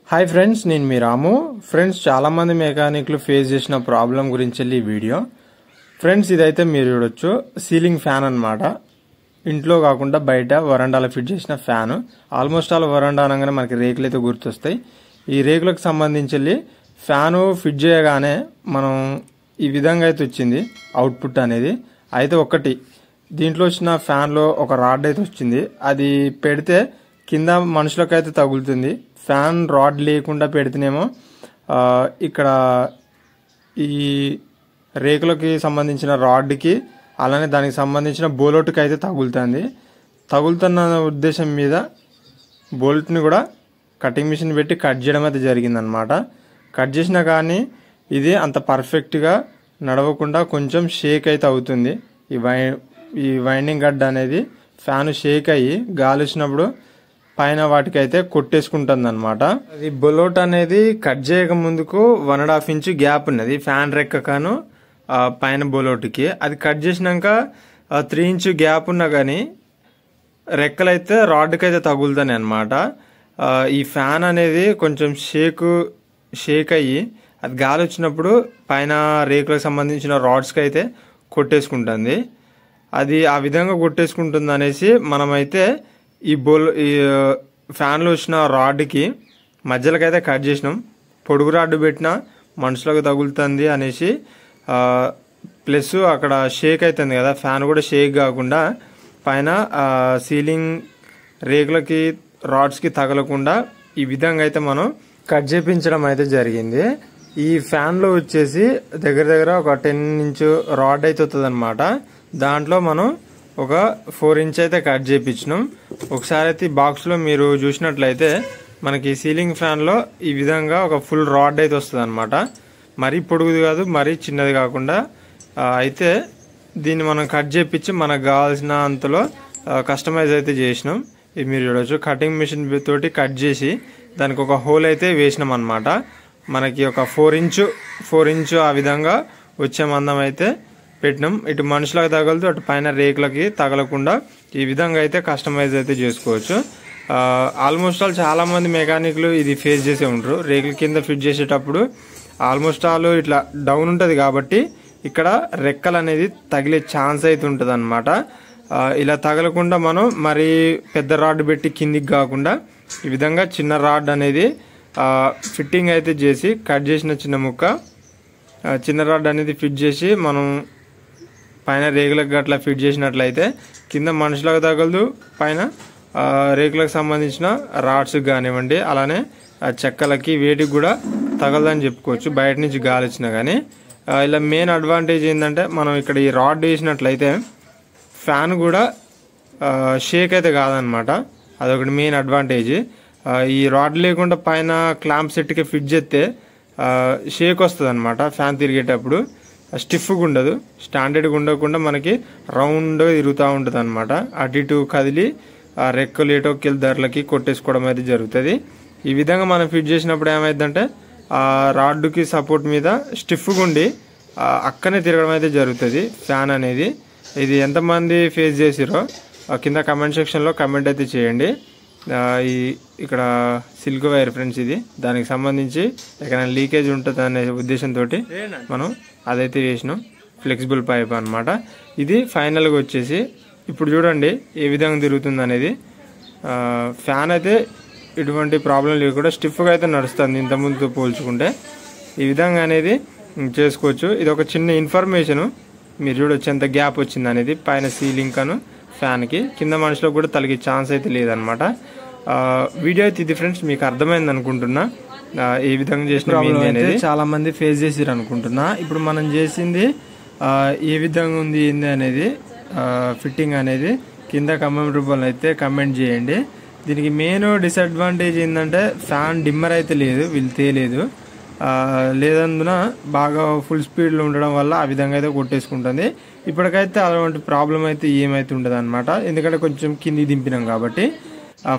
Hi friends, నేను మీ రాము. Friends, చాలా మంది మెకానిక్లు ఫేస్ చేసిన ప్రాబ్లం గురించి ఈ వీడియో. ఫ్రెండ్స్, ఇదైతే మీరు చూడొచ్చు సీలింగ్ ఫ్యాన్ అన్నమాట. ఇంట్లో కాకుండా బయట వరండాలో ఫిట్ చేసిన ఫ్యాన్. ఆల్మోస్ట్ ఆల్ వరండా అనగానే మనకి రేకులు అయితే గుర్తొస్తాయి. ఈ రేకులకు సంబంధించి ఫ్యాను ఫిట్ చేయగానే మనం ఈ విధంగా అయితే వచ్చింది అవుట్పుట్ అనేది. అయితే ఒకటి దీంట్లో వచ్చిన ఫ్యాన్లో ఒక రాడ్ అయితే వచ్చింది. అది పెడితే కింద మనుషులకైతే తగులుతుంది. ఫ్యాన్ రాడ్ లేకుండా పెడితేనేమో ఇక్కడ ఈ రేకులకి సంబంధించిన రాడ్కి అలానే దానికి సంబంధించిన బోల్ట్కి అయితే తగులుతున్న ఉద్దేశం మీద బోల్ట్ని కూడా కటింగ్ మిషన్ పెట్టి కట్ చేయడం అయితే జరిగిందనమాట. కట్ చేసినా కానీ ఇది అంత పర్ఫెక్ట్గా నడవకుండా కొంచెం షేక్ అయితే అవుతుంది. ఈ వైండింగ్ గడ్డ అనేది ఫ్యాన్ షేక్ అయ్యి గాలి వచ్చినప్పుడు పైన వాటికైతే కొట్టేసుకుంటుంది అనమాట. అది బొలోట్ అనేది కట్ చేయక ముందుకు 1.5 ఇంచ్ గ్యాప్ ఉన్నది ఫ్యాన్ రెక్కను పైన బొలోట్కి. అది కట్ చేసినాక 3 ఇంచ్ గ్యాప్ ఉన్నా కానీ రెక్కలైతే రాడ్కి అయితే తగులుతాయి అనమాట. ఈ ఫ్యాన్ అనేది కొంచెం షేక్ అయ్యి అది గాలి వచ్చినప్పుడు పైన రేకులకు సంబంధించిన రాడ్స్కి అయితే కొట్టేసుకుంటుంది. అది ఆ విధంగా కొట్టేసుకుంటుంది అనేసి మనమైతే ఈ ఫ్యాన్లో వచ్చిన రాడ్కి మధ్యలోకి అయితే కట్ చేసినాం. పొడుగు రాడ్డు పెట్టినా మనుషులకు తగులుతుంది అనేసి, ప్లస్ అక్కడ షేక్ అవుతుంది కదా, ఫ్యాన్ కూడా షేక్ కాకుండా పైన సీలింగ్ రేకులకి రాడ్స్కి తగలకుండా ఈ విధంగా అయితే మనం కట్ చేయించడం అయితే జరిగింది. ఈ ఫ్యాన్లో వచ్చేసి దగ్గర ఒక 10 ఇంచ్ రాడ్ అయితే వస్తుంది అనమాట. దాంట్లో మనం ఒక 4 ఇంచ్ అయితే కట్ చేయించినాం. ఒకసారి అయితే ఈ బాక్స్లో మీరు చూసినట్లయితే మనకి సీలింగ్ ఫ్యాన్లో ఈ విధంగా ఒక ఫుల్ రాడ్ అయితే వస్తుంది అనమాట. మరీ పొడుగుది కాదు, మరీ చిన్నది కాకుండా. అయితే దీన్ని మనం కట్ చేయించి మనకు కావాల్సిన అంతలో కస్టమైజ్ అయితే చేసినాం. ఇది మీరు చూడవచ్చు, కటింగ్ మిషన్ తోటి కట్ చేసి దానికి ఒక హోల్ అయితే వేసినాం అనమాట. మనకి ఒక 4 ఇంచ్ ఆ విధంగా వచ్చే మందం అయితే పెట్టినాం. ఇటు మనుషులకు తగలదు, అటు పైన రేకులకి తగలకుండా ఈ విధంగా అయితే కస్టమైజ్ అయితే చేసుకోవచ్చు. ఆల్మోస్ట్ ఆల్ చాలా మంది మెకానిక్లు ఇది ఫేస్ చేసే ఉంటారు. రేకుల కింద ఫిట్ చేసేటప్పుడు ఆల్మోస్ట్ ఆల్ ఇట్లా డౌన్ ఉంటుంది కాబట్టి ఇక్కడ రెక్కలు అనేది తగిలే ఛాన్స్ అయితే ఉంటుంది అనమాట. ఇలా తగలకుండా మనం మరీ పెద్ద రాడ్ పెట్టి కిందికి కాకుండా ఈ విధంగా చిన్న రాడ్ అనేది ఫిట్టింగ్ అయితే చేసి కట్ చేసిన చిన్న రాడ్ అనేది ఫిట్ చేసి మనం పైన రేకులకు గట్లా ఫిట్ చేసినట్లయితే కింద మనుషులకు తగలదు, పైన రేకులకు సంబంధించిన రాడ్స్కి కానివ్వండి అలానే చెక్కలకి వేటికి కూడా తగలదని చెప్పుకోవచ్చు, బయట నుంచి గాలి వచ్చినా కానీ. ఇలా మెయిన్ అడ్వాంటేజ్ ఏంటంటే మనం ఇక్కడ ఈ రాడ్ వేసినట్లయితే ఫ్యాన్ కూడా షేక్ అయితే కాదనమాట. అదొకటి మెయిన్ అడ్వాంటేజ్. ఈ రాడ్ లేకుండా పైన క్లాంప్ సెట్కి ఫిట్ చేస్తే షేక్ వస్తుంది అనమాట. ఫ్యాన్ తిరిగేటప్పుడు స్టిఫ్గా ఉండదు, స్టాండర్డ్గా ఉండకుండా మనకి రౌండ్గా తిరుగుతూ ఉంటుంది అనమాట. అటు ఇటు కదిలి రెక్కలు ఏటోకెళ్ళి ధరలకి కొట్టేసుకోవడం అయితే జరుగుతుంది. ఈ విధంగా మనం ఫిట్ చేసినప్పుడు ఏమైందంటే రాడ్డుకి సపోర్ట్ మీద స్టిఫ్గా ఉండి అక్కనే తిరగడం అయితే జరుగుతుంది ఫ్యాన్ అనేది. ఇది ఎంతమంది ఫేస్ చేసిరో కింద కమెంట్ సెక్షన్లో కమెంట్ అయితే చేయండి. ఇక్కడ సిల్క్ వైర్ ఫ్రెండ్స్, ఇది దానికి సంబంధించి ఎక్కడైనా లీకేజ్ ఉంటుంది అనే ఉద్దేశంతో మనం అదైతే వేసినాం. ఫ్లెక్సిబుల్ పైప్ అనమాట. ఇది ఫైనల్గా వచ్చేసి ఇప్పుడు చూడండి ఏ విధంగా తిరుగుతుంది అనేది. ఫ్యాన్ అయితే ఎటువంటి ప్రాబ్లం లేకుండా స్టిఫ్గా అయితే నడుస్తుంది ఇంతకుముందుతో పోల్చుకుంటే. ఈ విధంగా అనేది చేసుకోవచ్చు. ఇది ఒక చిన్న ఇన్ఫర్మేషను. మీరు చూడొచ్చు ఎంత గ్యాప్ వచ్చింది అనేది పైన సీలింగ్ కను ఫ్యాన్కి. కింద మనుషులకు కూడా తలిగే ఛాన్స్ అయితే లేదనమాట. వీడియో అయితే ఇది ఫ్రెండ్స్, మీకు అర్థమైంది అనుకుంటున్నా ఏ విధంగా చేసిన అనేది. చాలా మంది ఫేస్ చేసిరు అనుకుంటున్నా. ఇప్పుడు మనం చేసింది ఏ విధంగా ఉంది ఏంది అనేది ఫిట్టింగ్ అనేది కింద కమెంట్ రూపంలో అయితే కమెంట్ చేయండి. దీనికి మెయిన్ డిసడ్వాంటేజ్ ఏంటంటే ఫ్యాన్ డిమ్మర్ అయితే లేదు, వీళ్ళు తేలేదు. లేదందున బాగా ఫుల్ స్పీడ్లో ఉండడం వల్ల ఆ విధంగా అయితే కొట్టేసుకుంటుంది. ఇప్పటికైతే అలాంటి ప్రాబ్లం అయితే ఏమైతే ఉండదు అనమాట, ఎందుకంటే కొంచెం కింది దింపినాం కాబట్టి.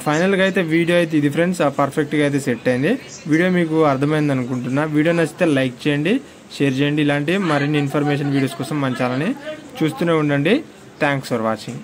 ఫైనల్గా అయితే వీడియో అయితే ఇది ఫ్రెండ్స్, పర్ఫెక్ట్గా అయితే సెట్ అయింది. వీడియో మీకు అర్థమైంది అనుకుంటున్నా. వీడియో నచ్చితే లైక్ చేయండి, షేర్ చేయండి. ఇలాంటి మరిన్ని ఇన్ఫర్మేషన్ వీడియోస్ కోసం మన ఛానల్ని చూస్తూనే ఉండండి. Thanks for watching.